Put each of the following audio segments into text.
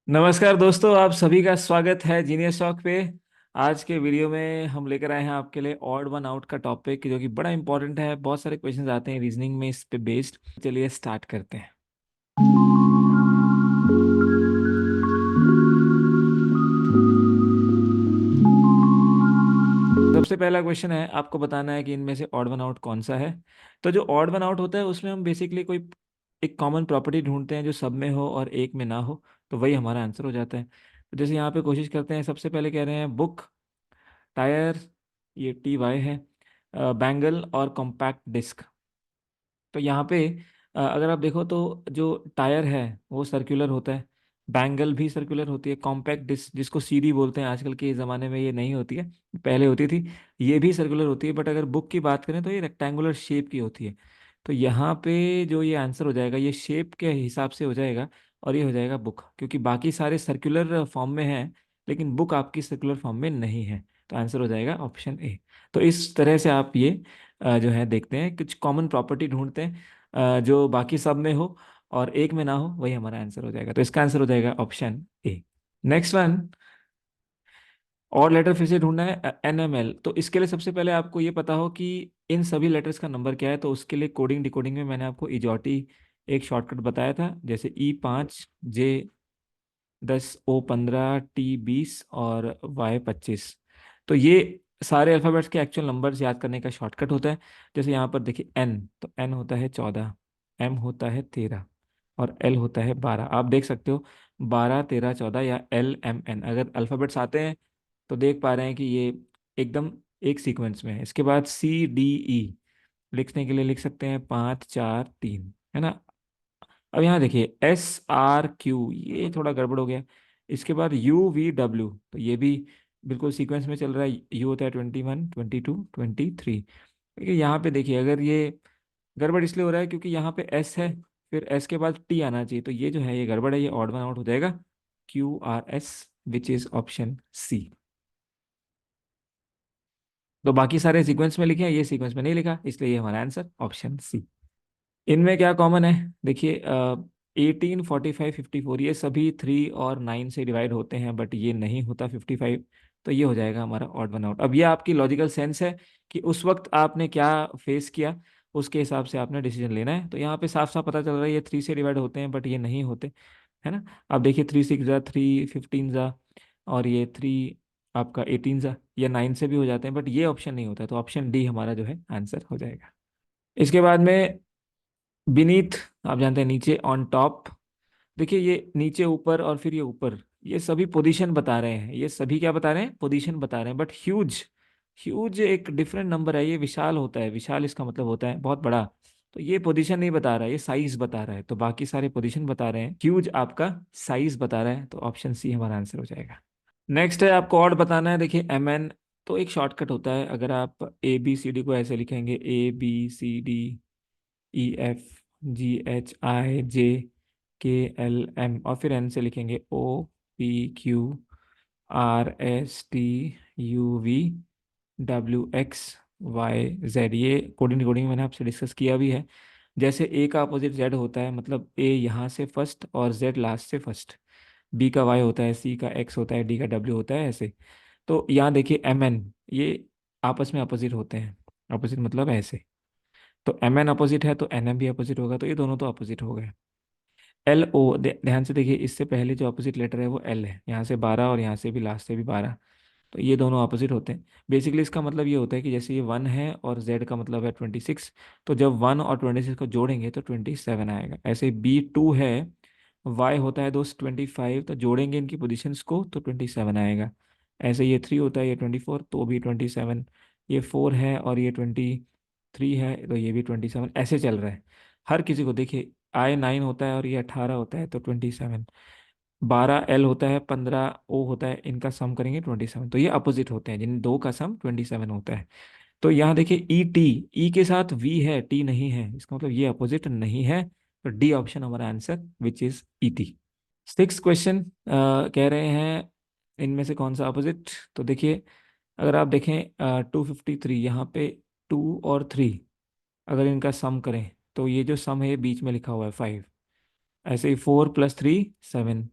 नमस्कार दोस्तों, आप सभी का स्वागत है जीनियस टॉक पे। आज के वीडियो में हम लेकर आए हैं आपके लिए ऑड वन आउट का टॉपिक, जो कि बड़ा इंपॉर्टेंट है। बहुत सारे क्वेश्चंस आते हैं रीजनिंग में इस पे बेस्ड। चलिए स्टार्ट करते हैं। सबसे पहला क्वेश्चन है, आपको बताना है कि इनमें से ऑड वन आउट कौन सा है। तो जो ऑड वन आउट होता है उसमें हम बेसिकली कोई एक कॉमन प्रॉपर्टी ढूंढते हैं जो सब में हो और एक में ना हो, तो वही हमारा आंसर हो जाता है। तो जैसे यहाँ पे कोशिश करते हैं, सबसे पहले कह रहे हैं बुक, टायर, ये TY है, बैंगल और कॉम्पैक्ट डिस्क। तो यहाँ पे अगर आप देखो तो जो टायर है वो सर्कुलर होता है, बैंगल भी सर्कुलर होती है, कॉम्पैक्ट डिस्क जिसको CD बोलते हैं, आजकल के ज़माने में ये नहीं होती है, पहले होती थी, ये भी सर्कुलर होती है। बट अगर बुक की बात करें तो ये रेक्टेंगुलर शेप की होती है। तो यहाँ पे जो ये आंसर हो जाएगा, ये शेप के हिसाब से हो जाएगा और ये हो जाएगा बुक, क्योंकि बाकी सारे सर्कुलर फॉर्म में हैं लेकिन बुक आपकी सर्कुलर फॉर्म में नहीं है। तो आंसर हो जाएगा ऑप्शन ए। तो इस तरह से आप ये जो है देखते हैं, कुछ कॉमन प्रॉपर्टी ढूंढते हैं जो बाकी सब में हो और एक में ना हो, वही हमारा आंसर हो जाएगा। तो इसका आंसर हो जाएगा ऑप्शन ए। नेक्स्ट वन, और लेटर फिर से ढूंढना है, NML। तो इसके लिए सबसे पहले आपको ये पता हो कि इन सभी लेटर्स का नंबर क्या है। तो उसके लिए कोडिंग डिकोडिंग में मैंने आपको इजॉटी एक शॉर्टकट बताया था, जैसे E5, J10, O15, T20 और Y25। तो ये सारे अल्फ़ाबेट्स के एक्चुअल नंबर्स याद करने का शॉर्टकट होता है। जैसे यहाँ पर देखिए N, तो N होता है 14, M होता है 13 और L होता है 12। आप देख सकते हो 12, 13, 14 या LMN अगर अल्फ़ाबेट्स आते हैं तो देख पा रहे हैं कि ये एकदम एक सीक्वेंस में है। इसके बाद CDE लिखने के लिए लिख सकते हैं 5, 4, 3, है ना। अब यहाँ देखिए SRQ, ये थोड़ा गड़बड़ हो गया। इसके बाद UVW, तो ये भी बिल्कुल सीक्वेंस में चल रहा है। यू होता है 21, 22, 23। देखिए यहाँ पे देखिए, अगर ये गड़बड़ इसलिए हो रहा है क्योंकि यहाँ पे S है, फिर S के बाद T आना चाहिए, तो ये जो है ये गड़बड़ है, ये ऑड वन आउट हो जाएगा। QRS, which is option C. तो बाकी सारे सीक्वेंस में लिखे हैं, ये सीक्वेंस में नहीं लिखा, इसलिए ये हमारा आंसर ऑप्शन सी। इनमें क्या कॉमन है, देखिए 18, 45, 54, ये सभी 3 और 9 से डिवाइड होते हैं, बट ये नहीं होता 55। तो ये हो जाएगा हमारा ऑड वन आउट। अब ये आपकी लॉजिकल सेंस है कि उस वक्त आपने क्या फेस किया, उसके हिसाब से आपने डिसीजन लेना है। तो यहाँ पे साफ साफ पता चल रहा है ये 3 से डिवाइड होते हैं बट ये नहीं होते, है ना। अब देखिए 3 6 3 15 और ये 3 आपका 18 या 9 से भी हो जाते हैं, बट ये ऑप्शन नहीं होता। तो ऑप्शन डी हमारा जो है आंसर हो जाएगा। इसके बाद में बीनीथ, आप जानते हैं नीचे, ऑन टॉप। देखिए ये नीचे ऊपर और फिर ये ऊपर, ये सभी पोजीशन बता रहे हैं, ये सभी क्या बता रहे हैं, पोजीशन बता रहे हैं। बट ह्यूज, ह्यूज एक डिफरेंट नंबर है, ये विशाल होता है, विशाल इसका मतलब होता है बहुत बड़ा। तो ये पोजीशन नहीं बता रहा है, ये साइज बता रहा है। तो बाकी सारे पोजीशन बता रहे हैं, ह्यूज आपका साइज बता रहा है। तो ऑप्शन सी हमारा आंसर हो जाएगा। नेक्स्ट है, आपको और बताना है। देखिए MN, तो एक शॉर्टकट होता है। अगर आप ABCD को ऐसे लिखेंगे, ABCDEFGHIJKLM, और फिर N से लिखेंगे OPQRSTUVWXYZ। ये कोडिंग कोडिंग मैंने आपसे डिस्कस किया भी है। जैसे A का अपोजिट Z होता है, मतलब A यहाँ से फर्स्ट और Z लास्ट से फर्स्ट। B का Y होता है, C का X होता है, D का W होता है, ऐसे। तो यहाँ देखिए MN, ये आपस में अपोजिट होते हैं। अपोजिट मतलब ऐसे। तो MN अपोजिट है तो NM भी अपोजिट होगा, तो ये दोनों तो अपोजिट हो गए। LO, ध्यान से देखिए, इससे पहले जो अपोजिट लेटर है वो L है, यहाँ से 12 और यहाँ से भी लास्ट से भी 12। तो ये दोनों अपोजिट होते हैं। बेसिकली इसका मतलब ये होता है कि जैसे ये 1 है और Z का मतलब है 26, तो जब 1 और 26 को जोड़ेंगे तो 27 आएगा। ऐसे B2 है, Y होता है दोस्त 25, तो जोड़ेंगे इनकी पोजीशंस को तो 27 आएगा। ऐसे ये 3 होता है, ये 24, तो भी 27। ये 4 है और ये 23 है, तो ये भी 27। ऐसे चल रहा है हर किसी को। देखिए I9 होता है और ये 18 होता है, तो 27। 12 L होता है, 15 O होता है, इनका सम करेंगे 27। तो ये अपोजिट होते हैं, जिन दो का सम 27 होता है। तो यहाँ देखिए ET, E के साथ V है, T नहीं है, इसका मतलब ये अपोजिट नहीं है। तो डी ऑप्शन हमारा answer, which is ET। Six question कह रहे हैं इनमें से कौन सा अपोजिट। तो देखिए अगर आप देखें 253, यहाँ पे 2 और 3, अगर इनका सम करें तो ये जो सम है ये बीच में लिखा हुआ है 5। ऐसे ही 4 + 3 7,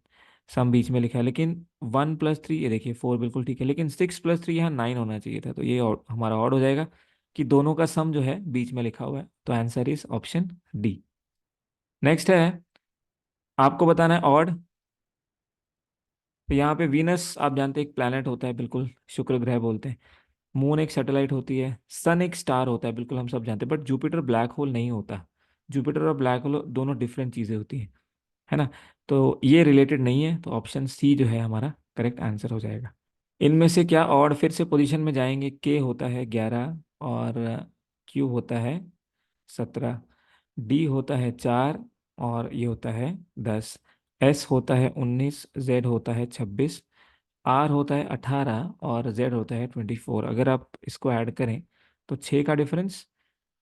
सम बीच में लिखा है, लेकिन 1+3, ये देखिए 4 बिल्कुल ठीक है, लेकिन 6+3 यहाँ 9 होना चाहिए था, तो ये हमारा ऑड हो जाएगा कि दोनों का सम जो है बीच में लिखा हुआ है। तो answer is option D. Next है, आपको बताना है ऑड। तो यहाँ पे वीनस आप जानते हैं एक प्लैनेट होता है, बिल्कुल शुक्र ग्रह बोलते हैं। मून एक सैटेलाइट होती है, सन एक स्टार होता है, बिल्कुल हम सब जानते हैं, बट जुपिटर ब्लैक होल नहीं होता। जुपिटर और ब्लैक होल दोनों डिफरेंट चीज़ें होती हैं, है ना। तो ये रिलेटेड नहीं है, तो ऑप्शन सी जो है हमारा करेक्ट आंसर हो जाएगा। इनमें से क्या ऑड, फिर से पोजीशन में जाएंगे, के होता है 11 और क्यू होता है 17, डी होता है 4 और ये होता है 10, एस होता है 19, जेड होता है 26, आर होता है 18 और जेड होता है 24। अगर आप इसको ऐड करें तो 6 का डिफरेंस,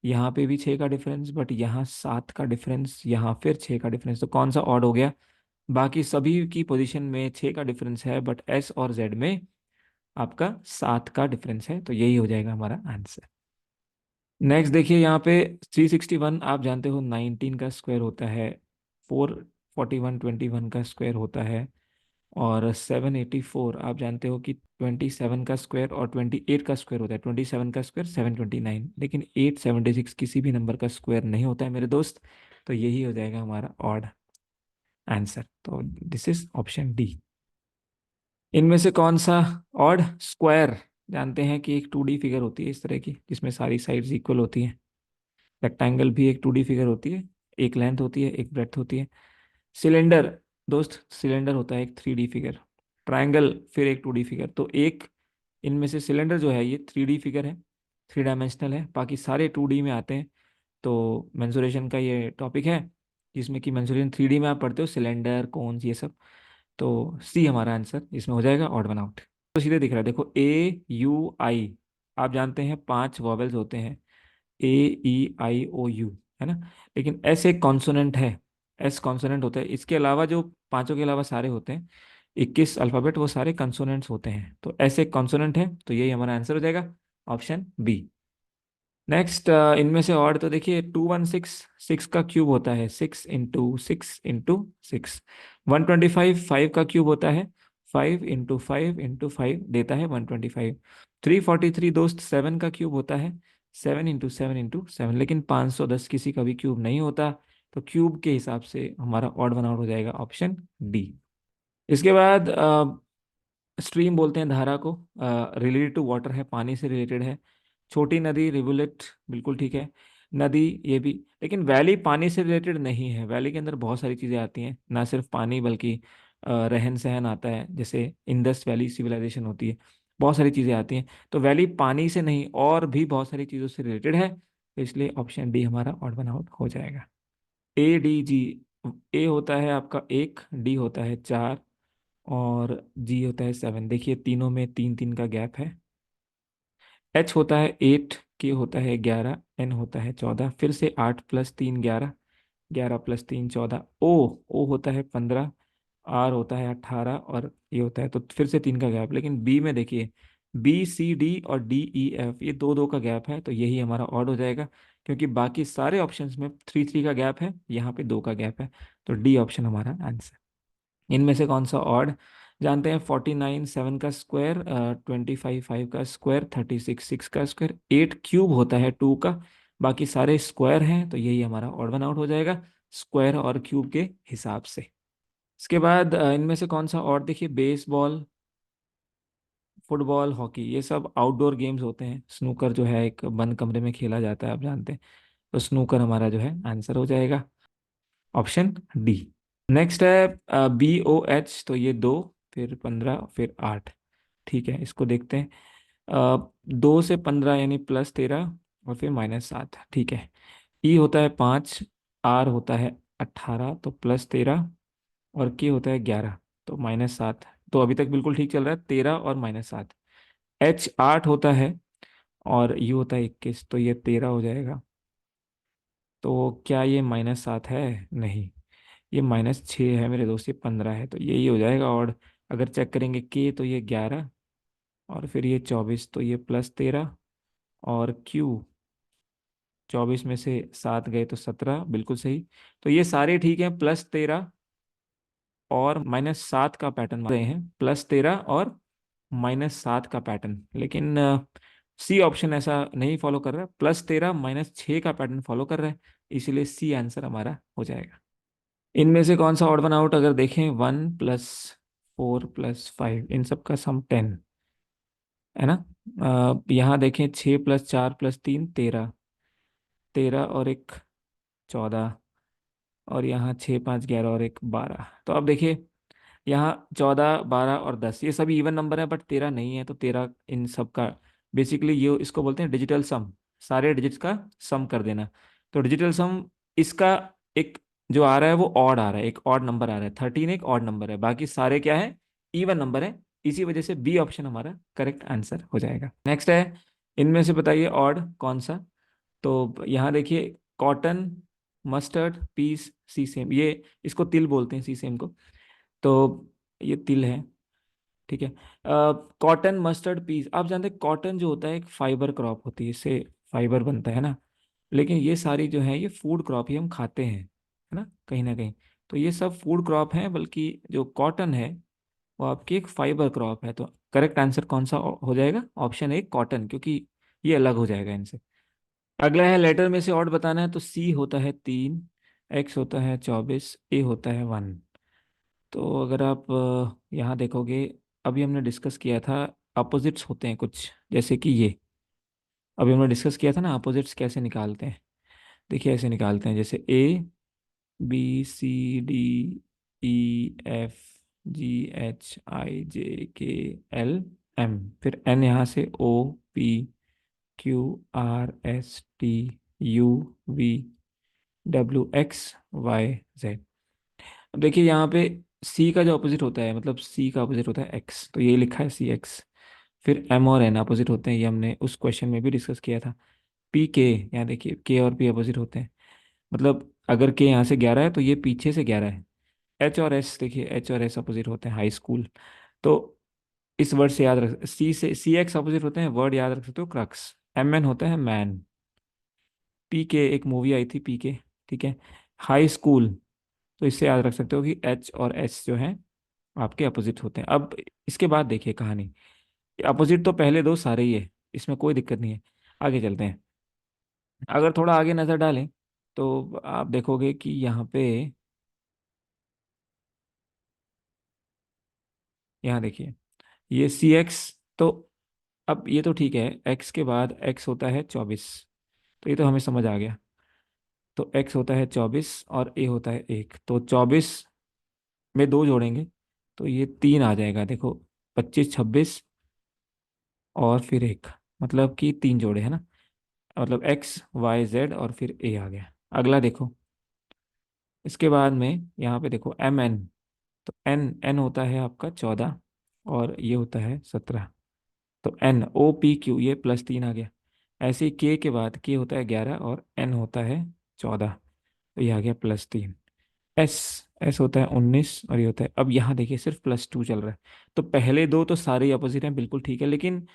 यहाँ पे भी 6 का डिफरेंस, बट यहाँ 7 का डिफरेंस, यहाँ फिर 6 का डिफरेंस, तो कौन सा ऑड हो गया? बाकी सभी की पोजीशन में 6 का डिफरेंस है, बट एस और जेड में आपका 7 का डिफरेंस है, तो यही हो जाएगा हमारा आंसर। नेक्स्ट देखिए यहाँ पे 361 आप जानते हो 19 का स्क्वायर होता है, 441 21 का स्क्वायर होता है, और 784 आप जानते हो कि 27 का स्क्वायर और 28 का स्क्वायर होता है। 27 का स्क्वायर 729, लेकिन 876 किसी भी नंबर का स्क्वायर नहीं होता है मेरे दोस्त, तो यही हो जाएगा हमारा ऑड आंसर। तो दिस इज ऑप्शन डी। इनमें से कौन सा ऑड स्क्वायर, जानते हैं कि एक 2D फिगर होती है इस तरह की, जिसमें सारी साइड्स इक्वल होती हैं। रेक्टेंगल भी एक 2D फिगर होती है, एक लेंथ होती है एक ब्रेड्थ होती है। सिलेंडर, दोस्त सिलेंडर होता है एक 3D फिगर। ट्रायंगल फिर एक 2D फिगर। तो एक इनमें से सिलेंडर जो है ये 3D फिगर है, 3 डायमेंशनल है, बाकी सारे 2D में आते हैं। तो मेंसुरेशन का ये टॉपिक है, जिसमें कि मेंसुरेशन 3D में आप पढ़ते हो, सिलेंडर कोन्स ये सब। तो सी हमारा आंसर इसमें हो जाएगा, ऑड वन आउट। तो सीधे दिख रहा है, देखो A U I, आप जानते हैं 5 वॉवेल्स होते हैं, A E I O U, है ना। लेकिन एस एक कॉन्सोनेंट है, एस कॉन्सोनेंट होता है। इसके अलावा जो पांचों के अलावा सारे होते हैं 21 अल्फाबेट, वो सारे कंसोनेंट्स होते हैं, तो एस एक कॉन्सोनेंट है, तो यही हमारा आंसर हो जाएगा, ऑप्शन बी। नेक्स्ट इनमें से और, तो देखिए 216, 6 का क्यूब होता है 6 × 6 × 6, 125 5 का क्यूब होता है 5 × 5 × 5 देता है 125। 343 दोस्त 7 का क्यूब होता है 7 × 7 × 7, लेकिन 510 किसी का भी क्यूब नहीं होता, तो क्यूब के हिसाब से हमारा ऑड वन आउट हो जाएगा, ऑप्शन डी। इसके बाद स्ट्रीम बोलते हैं धारा को, रिलेटेड टू वाटर है, पानी से रिलेटेड है। छोटी नदी रिवुलेट, बिल्कुल ठीक है। नदी ये भी, लेकिन वैली पानी से रिलेटेड नहीं है। वैली के अंदर बहुत सारी चीज़ें आती हैं, ना सिर्फ पानी बल्कि रहन सहन आता है, जैसे इंडस वैली सिविलाइजेशन होती है, बहुत सारी चीज़ें आती हैं। तो वैली पानी से नहीं, और भी बहुत सारी चीज़ों से रिलेटेड है, तो इसलिए ऑप्शन डी हमारा ऑड वन आउट हो जाएगा। ADG, ए होता है आपका 1, डी होता है 4 और जी होता है 7। देखिए तीनों में 3 3 का गैप है। एच होता है 8, के होता है 11, एन होता है 14, फिर से 8 + 3 11, 11 + 3 14, ओ ओ होता है 15, आर होता है 18 और ये होता है, तो फिर से 3 का गैप। लेकिन बी में देखिए B C D और D E F, ये दो दो का गैप है, तो यही हमारा ऑड हो जाएगा, क्योंकि बाकी सारे ऑप्शंस में 3 3 का गैप है, यहाँ पे 2 का गैप है, तो डी ऑप्शन हमारा आंसर। इनमें से कौन सा ऑड, जानते हैं 49 7 का स्क्वायर, 25 5 का स्क्वायर, 36 6 का स्क्वायर, 8 क्यूब होता है 2 का, बाकी सारे स्क्वायर हैं, तो यही हमारा ऑड वन आउट हो जाएगा स्क्वायर और क्यूब के हिसाब से। इसके बाद इनमें से कौन सा ऑड, देखिए बेसबॉल, फुटबॉल, हॉकी, ये सब आउटडोर गेम्स होते हैं। स्नूकर जो है एक बंद कमरे में खेला जाता है, आप जानते हैं, तो स्नूकर हमारा जो है आंसर हो जाएगा, ऑप्शन डी। नेक्स्ट है BOH, तो ये 2, फिर 15, फिर 8, ठीक है, इसको देखते हैं। 2 से 15 यानी +13 और फिर -7, ठीक है। ई होता है 5, आर होता है 18, तो +13 और के होता है 11, तो -7, तो अभी तक बिल्कुल ठीक चल रहा है, 13 और -7। H 8 होता है और यू होता है 21, तो ये 13 हो जाएगा। तो क्या ये -7 है? नहीं, ये -6 है मेरे दोस्त, ये 15 है, तो यही हो जाएगा। और अगर चेक करेंगे के, तो ये 11 और फिर ये 24, तो ये +13 और क्यू 24 में से 7 गए तो 17, बिल्कुल सही। तो ये सारे ठीक हैं, +13 और -7 का पैटर्न मान रहे हैं, +13 और -7 का पैटर्न, लेकिन सी ऑप्शन ऐसा नहीं फॉलो कर रहा है, +13 -6 का पैटर्न फॉलो कर रहा है, इसीलिए सी आंसर हमारा हो जाएगा। इनमें से कौन सा ऑड वन आउट, अगर देखें 1 + 4 + 5, इन सब का सम 10 है ना। यहाँ देखें 6 + 4 + 3 13, 13 और एक 14, और यहाँ 6 5 11 और एक 12। तो अब देखिए यहाँ 14 12 और 10 ये सभी इवन नंबर है, बट 13 नहीं है, तो 13 इन सब का बेसिकली ये इसको बोलते हैं डिजिटल सम, सारे डिजिट्स का सम कर देना। तो डिजिटल सम इसका एक जो आ रहा है वो ऑड आ रहा है, एक ऑड नंबर आ रहा है, 13 एक ऑड नंबर है, बाकी सारे क्या है, इवन नंबर है। इसी वजह से बी ऑप्शन हमारा करेक्ट आंसर हो जाएगा। नेक्स्ट है, इनमें से बताइए ऑड कौन सा। तो यहाँ देखिए कॉटन, मस्टर्ड, पीस, सीसेम, ये इसको तिल बोलते हैं सीसेम को। तो ये तिल है, ठीक है। कॉटन, मस्टर्ड, पीस, आप जानते हैं कॉटन जो होता है एक फाइबर क्रॉप होती है, इससे फाइबर बनता है ना। लेकिन ये सारी जो है ये फूड क्रॉप ही हम खाते हैं, है ना, कहीं ना कहीं। तो ये सब फूड क्रॉप है, बल्कि जो कॉटन है वो आपकी एक फाइबर क्रॉप है। तो करेक्ट आंसर कौन सा हो जाएगा, ऑप्शन ए कॉटन, क्योंकि ये अलग हो जाएगा इनसे। अगला है लेटर में से ऑड बताना है, तो सी होता है 3, एक्स होता है 24, ए होता है 1। तो अगर आप यहाँ देखोगे, अभी हमने डिस्कस किया था अपोजिट्स होते हैं कुछ, जैसे कि ये अभी हमने डिस्कस किया था ना, अपोजिट्स कैसे निकालते हैं। देखिए ऐसे निकालते हैं, जैसे ABCDEFGHIJKLM, फिर एन यहाँ से OPQRSTUVWXYZ। अब देखिए यहाँ पे सी का जो अपोजिट होता है, मतलब सी का अपोजिट होता है एक्स, तो ये लिखा है CX। फिर एम और एन अपोजिट होते हैं, ये हमने उस क्वेश्चन में भी डिस्कस किया था। PK, यहाँ देखिए के और पी अपोजिट होते हैं, मतलब अगर के यहाँ से 11 है तो ये पीछे से 11 है। एच और एस, देखिए एच और एस अपोजिट होते हैं, हाई स्कूल। तो इस वर्ड से याद रख, CX अपोजिट होते हैं, वर्ड याद रख सकते हो, क्रक्स। MN होता है मैन। PK एक मूवी आई थी PK, ठीक है। हाई स्कूल, तो इससे याद रख सकते हो कि एच और एस जो है आपके अपोजिट होते हैं। अब इसके बाद देखिए कहानी, अपोजिट तो पहले दो सारे ही है, इसमें कोई दिक्कत नहीं है। आगे चलते हैं, अगर थोड़ा आगे नजर डालें तो आप देखोगे कि यहाँ पे, यहाँ देखिए ये CX। तो अब ये तो ठीक है, एक्स के बाद एक्स होता है 24, तो ये तो हमें समझ आ गया। तो एक्स होता है 24 और ए होता है 1, तो 24 में दो जोड़ेंगे तो ये 3 आ जाएगा, देखो 25 26 और फिर एक, मतलब कि 3 जोड़े है ना, मतलब XYZ और फिर ए आ गया। अगला देखो, इसके बाद में यहाँ पे देखो MN, तो एन एन होता है आपका 14 और ये होता है 17, तो NOPQ ये +3 आ गया। ऐसे ही के बाद के होता है 11 और एन होता है 14, तो ये आ गया +3। एस एस होता है 19 और ये होता है, अब यहाँ देखिए सिर्फ +2 चल रहा है। तो पहले दो तो सारे ही अपोजिट हैं, बिल्कुल ठीक है, लेकिन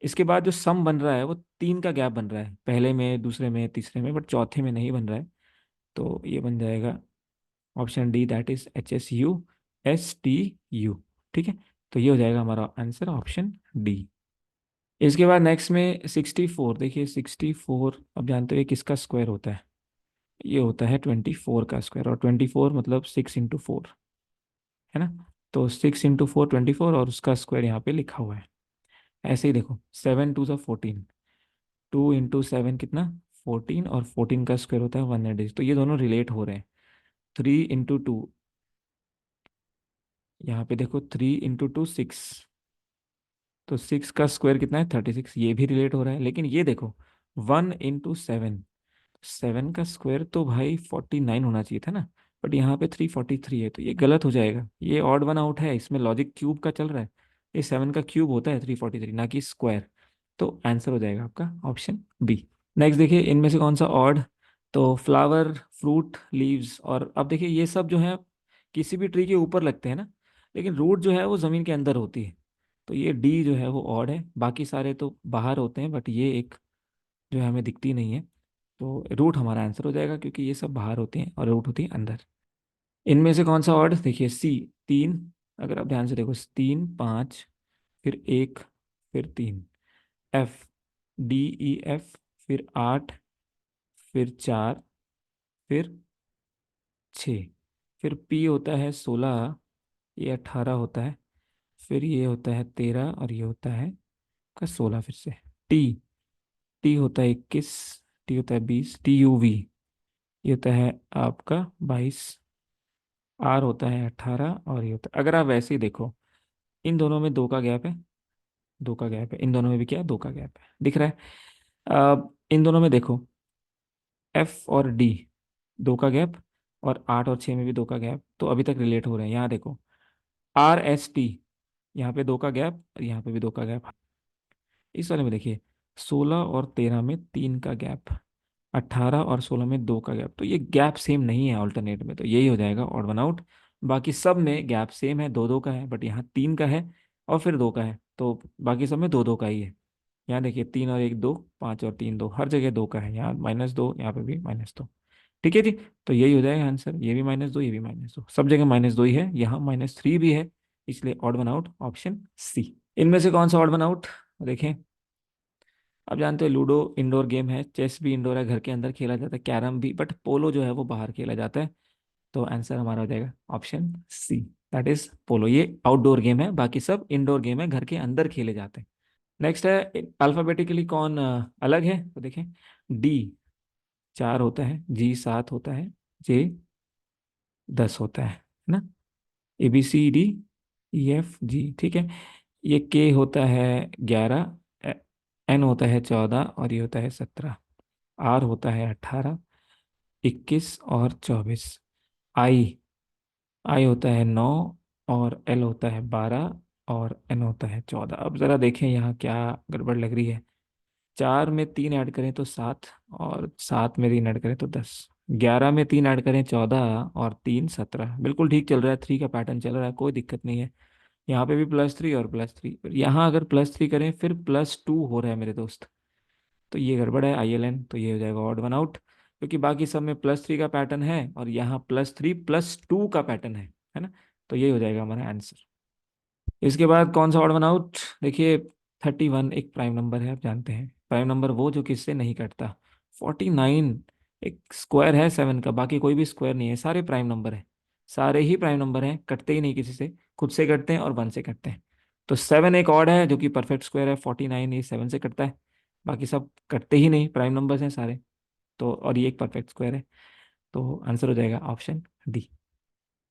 इसके बाद जो सम बन रहा है वो 3 का गैप बन रहा है, पहले में, दूसरे में, तीसरे में, बट चौथे में नहीं बन रहा है। तो ये बन जाएगा option D, that is HSUSTU, ठीक है। तो ये हो जाएगा हमारा आंसर ऑप्शन डी। इसके बाद नेक्स्ट में 64, देखिए 64, अब जानते हो ये किसका स्क्वायर होता है, ये होता है 24 का स्क्वायर, और 24 मतलब 6 × 4, है ना। तो 6 × 4 24, और उसका स्क्वायर यहाँ पे लिखा हुआ है। ऐसे ही देखो 7 × 2 = 14, 2 × 7 कितना 14, और 14 का स्क्वायर होता है 180, तो ये दोनों रिलेट हो रहे हैं। 3 × 2, यहाँ पे देखो 3 × 2 6, तो 6 का स्क्वायर कितना है 36, ये भी रिलेट हो रहा है। लेकिन ये देखो 1 × 7, 7 का स्क्वायर तो भाई 49 होना चाहिए था ना, बट यहाँ पे 343 है, तो ये गलत हो जाएगा, ये ऑड वन आउट है, इसमें लॉजिक क्यूब का चल रहा है। ये 7 का क्यूब होता है 343, ना कि स्क्वायर। तो आंसर हो जाएगा आपका ऑप्शन बी। नेक्स्ट देखिए इनमें से कौन सा ऑड, तो फ्लावर, फ्रूट, लीव्स, और अब देखिए ये सब जो है किसी भी ट्री के ऊपर लगते हैं ना, लेकिन रूट जो है वो ज़मीन के अंदर होती है। तो ये डी जो है वो ऑड है, बाकी सारे तो बाहर होते हैं, बट ये एक जो है हमें दिखती नहीं है। तो रूट हमारा आंसर हो जाएगा, क्योंकि ये सब बाहर होते हैं और रूट होती है अंदर। इनमें से कौन सा ऑड, देखिए सी, तीन, अगर आप ध्यान से देखो, तीन, पाँच, फिर एक, फिर तीन। एफ, डी, ई, एफ, फिर आठ, फिर चार, फिर छ, फिर पी होता है 16, ये 18 होता है, फिर ये होता है 13, और ये होता है का 16 फिर से। टी, टी होता है 21, टी होता है 20, टी यू वी, ये होता है आपका 22, आर होता है 18, और ये होता है, अगर आप वैसे ही देखो, इन दोनों में दो का गैप है, दो का गैप है, इन दोनों में भी क्या है, दो का गैप है, दिख रहा है। अब इन दोनों में देखो, एफ और डी, दो का गैप, और आठ और छः में भी दो का गैप, तो अभी तक रिलेट हो रहे हैं। यहाँ देखो, आर एस टी, यहाँ पे दो का गैप, और यहाँ पे भी दो का गैप। इस वाले में देखिए, 16 और 13 में तीन का गैप, 18 और 16 में दो का गैप, तो ये गैप सेम नहीं है ऑल्टरनेट में, तो यही हो जाएगा ऑड वन आउट। बाकी सब में गैप सेम है, दो दो का है, बट यहाँ तीन का है और फिर दो का है, तो बाकी सब में दो दो का ही है। यहाँ देखिए, तीन और एक दो, पाँच और तीन दो, हर जगह दो का है, यहाँ -2, यहाँ पे भी -2। ठीक है जी, तो यही हो जाएगा आंसर, ये भी -2, ये भी -2, सब जगह -2 ही है, यहाँ -3 भी है, इसलिए odd one out option C. इनमें से कौन सा ऑड वन आउट, देखें। आप जानते हो लूडो इंडोर गेम है, चेस भी इंडोर है, घर के अंदर खेला जाता है, कैरम भी, बट पोलो जो है वो बाहर खेला जाता है। तो आंसर हमारा हो जाएगा ऑप्शन सी, दैट इज पोलो। ये आउटडोर गेम है, बाकी सब इंडोर गेम है, घर के अंदर खेले जाते हैं। नेक्स्ट है, अल्फाबेटिकली कौन अलग है, तो देखें। डी 4 होता है, जी 7 होता है, जे 10 होता है ना। A B C D, E F G, ठीक है। ये के होता है 11, एन होता है 14, और ये होता है 17, आर होता है 18, 21 और 24, आई, आई होता है 9, और एल होता है 12, और एन होता है 14। अब जरा देखें यहाँ क्या गड़बड़ लग रही है। चार में तीन ऐड करें तो 7, और 7 में तीन ऐड करें तो 10, 11 में तीन ऐड करें 14, और तीन 17, बिल्कुल ठीक चल रहा है, थ्री का पैटर्न चल रहा है, कोई दिक्कत नहीं है। यहाँ पे भी +3 और +3, यहाँ अगर +3 करें फिर +2 हो रहा है मेरे दोस्त, तो ये गड़बड़ है ILN, तो ये हो जाएगा ऑड वन आउट, क्योंकि बाकी सब में +3 का पैटर्न है, और यहाँ +3 +2 का पैटर्न है ना। तो ये हो जाएगा हमारा आंसर। इसके बाद कौन सा ऑड वन आउट, देखिए। 31 एक प्राइम नंबर है, आप जानते हैं प्राइम नंबर वो जो किससे नहीं कटता। 49 एक स्क्वायर है 7 का, बाकी कोई भी स्क्वायर नहीं है, सारे प्राइम नंबर है, सारे ही प्राइम नंबर हैं, कटते ही नहीं किसी से, खुद से कटते हैं और 1 से कटते हैं। तो 7 एक ऑड है जो कि परफेक्ट स्क्वायर है, 49 ये 7 से कटता है, बाकी सब कटते ही नहीं, प्राइम नंबर्स हैं सारे। तो और ये एक परफेक्ट स्क्वायर है, तो आंसर हो जाएगा ऑप्शन डी।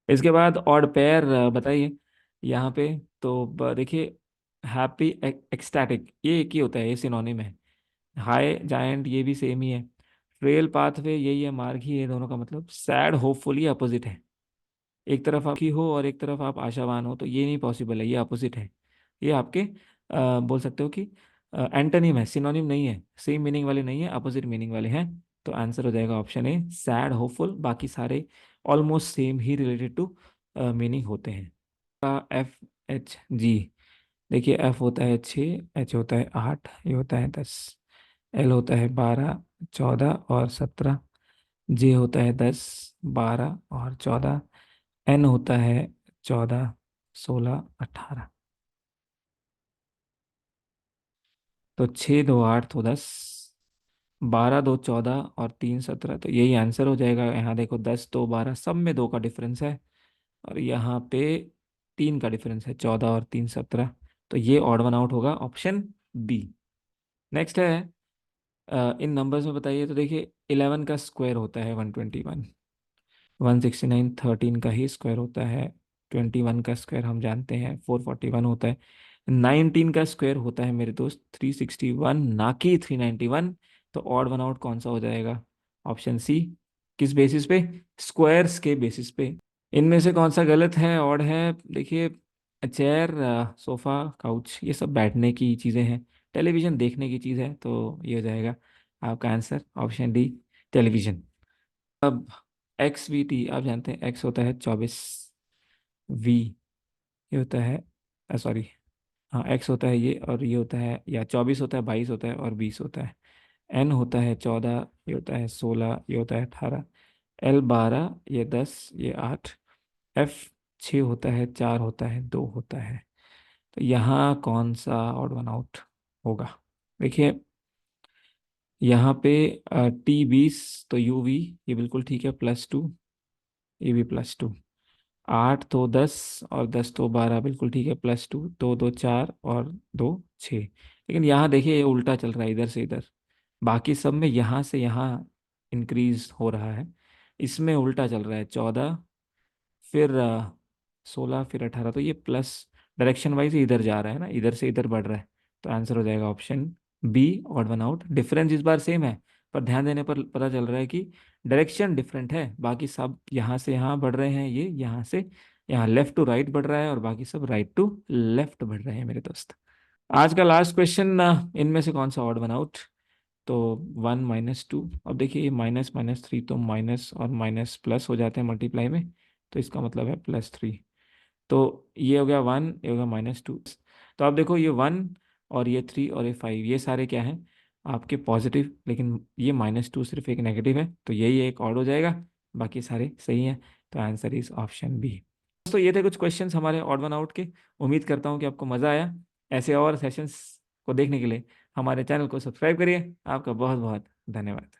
इसके बाद ऑड पेयर बताइए यहाँ पे। तो देखिए, हैप्पी, एक्सटैटिक, ये एक ही होता है, ये सिनोनिम है। हाई जायंट, ये भी सेम ही है। ट्रेल पाथवे, यही है, मार्ग ही है, दोनों का मतलब। सैड होपफुली अपोजिट है, एक तरफ आप की हो और एक तरफ आप आशावान हो, तो ये नहीं पॉसिबल है, ये अपोजिट है। ये आपके बोल सकते हो कि एंटोनिम है, सिनोनिम नहीं है, सेम मीनिंग वाले नहीं है, अपोजिट मीनिंग वाले हैं। तो आंसर हो जाएगा ऑप्शन ए, सैड होपफुल, बाकी सारे ऑलमोस्ट सेम ही रिलेटेड टू मीनिंग होते हैं। का FH G, देखिए, एफ होता है 6, एच होता है 8, ये होता है 10, एल होता है 12, 14 और 17, जे होता है 10, 12 और 14, एन होता है 14, 16, 18। तो 6 2 8 तो 10, 12 2 14 और 3 17, तो यही आंसर हो जाएगा। यहाँ देखो, 10 2 12, सब में दो का डिफरेंस है, और यहाँ पे तीन का डिफरेंस है, 14 और 3 17, तो ये ऑड वन आउट होगा ऑप्शन बी। नेक्स्ट है, इन नंबर्स में बताइए, तो देखिए, 11 का स्क्वायर होता है 121, 169 13 का ही स्क्वायर होता है, 21 का स्क्वायर हम जानते हैं 441 होता है, 19 का स्क्वायर होता है मेरे दोस्त 361, ना कि 391। तो ऑड वन आउट कौन सा हो जाएगा, ऑप्शन सी। किस बेसिस पे, स्क्वायर्स के बेसिस पे। इनमें से कौन सा गलत है, ऑड है, देखिए। चेयर, सोफा, काउच, ये सब बैठने की चीज़ें हैं, टेलीविज़न देखने की चीज़ है, तो ये हो जाएगा आपका आंसर ऑप्शन डी, टेलीविज़न। अब XVT, आप जानते हैं एक्स होता है 24, वी ये होता है, सॉरी, हाँ, एक्स होता है ये, और ये होता है, या 24 होता है, 22 होता है, और 20 होता है। एन होता है 14, ये होता है 16, ये होता है 18, एल 12, ये 10, ये 8, एफ 6 होता है, 4 होता है, 2 होता है। तो यहाँ कौन सा ऑड वन आउट होगा? देखिए यहाँ पे T 20 तो UV, ये बिल्कुल ठीक है, +2, ये भी +2। 8 तो 10 और 10 तो 12, बिल्कुल ठीक है, +2। 2 2 4 और 2 6। लेकिन यहाँ देखिए ये उल्टा चल रहा है, इधर से इधर। बाकी सब में यहाँ से यहाँ इंक्रीज हो रहा है, इसमें उल्टा चल रहा है। 14, फिर 16, फिर 18। तो ये प्लस डायरेक्शन वाइज इधर जा रहा है ना, इधर से इधर बढ़ रहा है। तो आंसर हो जाएगा option B, odd one out. Difference इस बार सेम है, पर ध्यान देने पर पता चल रहा है कि डायरेक्शन डिफरेंट है। बाकी सब यहाँ से यहाँ बढ़ रहे हैं, ये यहाँ से यहाँ लेफ्ट टू राइट बढ़ रहा है, और बाकी सब राइट टू लेफ्ट बढ़ रहे हैं मेरे दोस्त। आज का लास्ट क्वेश्चन, इनमें से कौन सा ऑड वन आउट? तो 1 - 2। अब देखिए ये -3 तो माइनस और माइनस प्लस हो जाते हैं मल्टीप्लाई में, तो इसका मतलब है +3। तो ये हो गया 1, ये हो गया -2। तो आप देखो ये 1 और ये 3 और ये 5, ये सारे क्या हैं? आपके पॉजिटिव, लेकिन ये -2 सिर्फ एक नेगेटिव है, तो यही एक ऑड हो जाएगा। बाकी सारे सही हैं, तो आंसर इज ऑप्शन बी। दोस्तों ये थे कुछ क्वेश्चंस हमारे ऑड वन आउट के। उम्मीद करता हूँ कि आपको मज़ा आया। ऐसे और सेशंस को देखने के लिए हमारे चैनल को सब्सक्राइब करिए। आपका बहुत बहुत धन्यवाद।